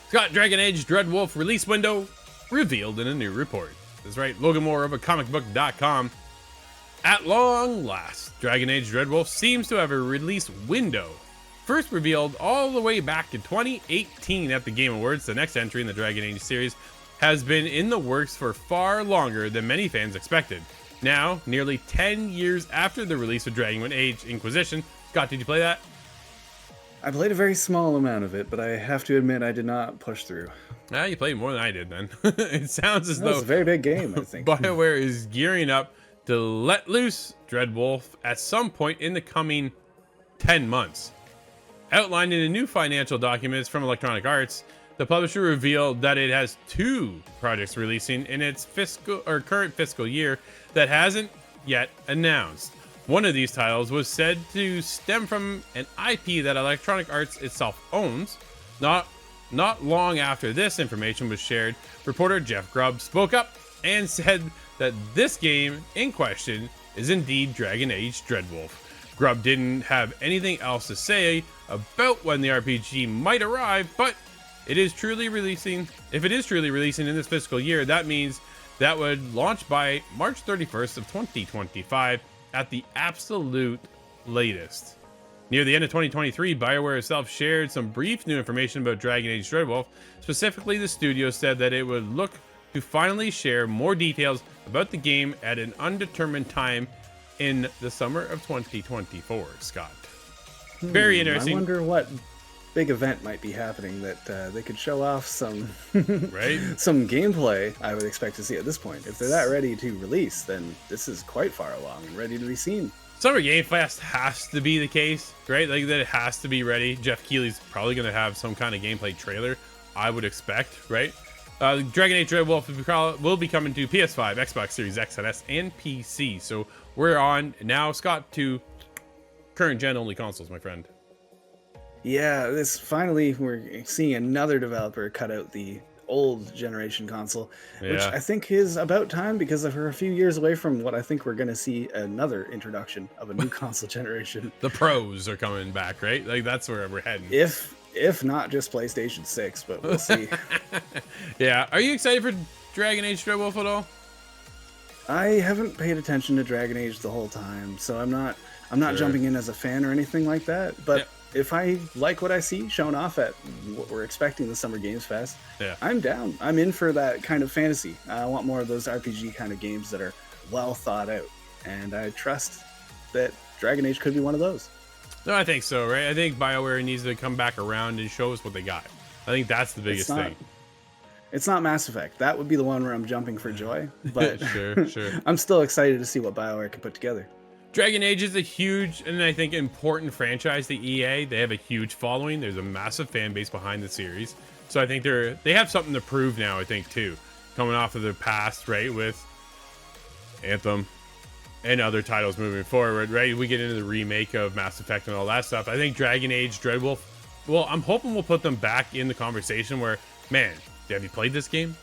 Scott, Dragon Age Dreadwolf release window revealed in a new report. That's right, Logan Moore of comicbook.com. At long last, Dragon Age Dreadwolf seems to have a release window. First revealed all the way back in 2018 at the Game Awards, the next entry in the Dragon Age series has been in the works for far longer than many fans expected. Now, nearly 10 years after the release of Dragon Age Inquisition, Scott, did you play that? I played a very small amount of it, but I have to admit I did not push through. Ah, you played more than I did then. It sounds as though it's a very big game, I think. BioWare is gearing up to let loose Dreadwolf at some point in the coming 10 months. Outlined in a new financial documents from Electronic Arts, the publisher revealed that it has 2 projects releasing in its current fiscal year that hasn't yet announced. One of these titles was said to stem from an IP that Electronic Arts itself owns. Not long after this information was shared, reporter Jeff Grubb spoke up and said that this game in question is indeed Dragon Age Dreadwolf. Grubb didn't have anything else to say about when the RPG might arrive, but if it is truly releasing in this fiscal year, that means that would launch by March 31st of 2025 at the absolute latest. Near the end of 2023, BioWare itself shared some brief new information about Dragon Age Dreadwolf. Specifically, the studio said that it would look to finally share more details about the game at an undetermined time in the summer of 2024, Scott. Very interesting. I wonder what big event might be happening that they could show off some right? some gameplay. I would expect to see at this point. If they're that ready to release, then this is quite far along and ready to be seen. Summer Game Fest has to be the case, right? Like that it has to be ready. Jeff Keighley's probably going to have some kind of gameplay trailer, I would expect, right? Dragon Age Dreadwolf will be coming to PS5, Xbox Series X and S, and PC. So we're on now, Scott, to current gen only consoles, my friend. Yeah, finally we're seeing another developer cut out the old generation console, which I think is about time because we're a few years away from what I think we're going to see another introduction of a new console generation. The pros are coming back, right? Like that's where we're heading. If not just PlayStation 6, but we'll see. Yeah, are you excited for Dragon Age Dreadwolf at all? I haven't paid attention to Dragon Age the whole time, so I'm not jumping in as a fan or anything like that, but if I like what I see shown off at what we're expecting the Summer Games Fest, I'm down. I'm in for that kind of fantasy. I want more of those RPG kind of games that are well thought out, and I trust that Dragon Age could be one of those. No, I think so, right? I think BioWare needs to come back around and show us what they got. I think that's the biggest thing. It's not Mass Effect. That would be the one where I'm jumping for joy, but sure. I'm still excited to see what BioWare can put together. Dragon Age is a huge and I think important franchise to EA. They have a huge following. There's a massive fan base behind the series. So I think they have something to prove now, I think, too. Coming off of their past, right, with Anthem and other titles moving forward, right? We get into the remake of Mass Effect and all that stuff. I think Dragon Age Dreadwolf, well, I'm hoping we'll put them back in the conversation where, man, have you played this game?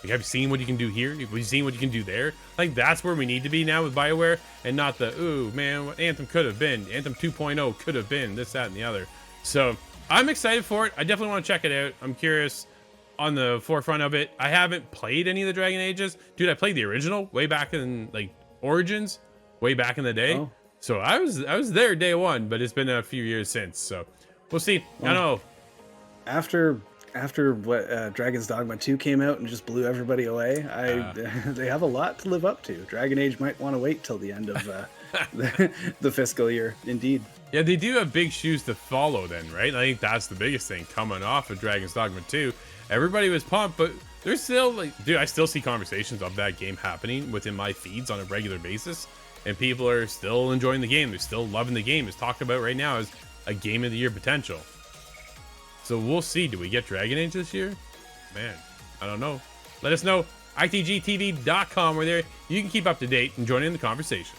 Like, have you seen what you can do here? Have you seen what you can do there? Like, that's where we need to be now with BioWare, and not the, ooh, man, what Anthem could have been. Anthem 2.0 could have been this, that, and the other. So I'm excited for it. I definitely want to check it out. I'm curious on the forefront of it. I haven't played any of the Dragon Ages. Dude, I played the original way back in, like, Origins, way back in the day. Oh. So I was there day one, but it's been a few years since. So we'll see. I don't know. After what Dragon's Dogma 2 came out and just blew everybody away, they have a lot to live up to. Dragon Age might want to wait till the end of the fiscal year, indeed. Yeah, they do have big shoes to follow then, right? I think that's the biggest thing coming off of Dragon's Dogma 2. Everybody was pumped, but there's still, like, dude, I still see conversations of that game happening within my feeds on a regular basis, and people are still enjoying the game. They're still loving the game. It's talked about right now as a game of the year potential. So we'll see. Do we get Dragon Age this year? Man, I don't know. Let us know. ITGTV.com. We're there. You can keep up to date and join in the conversation.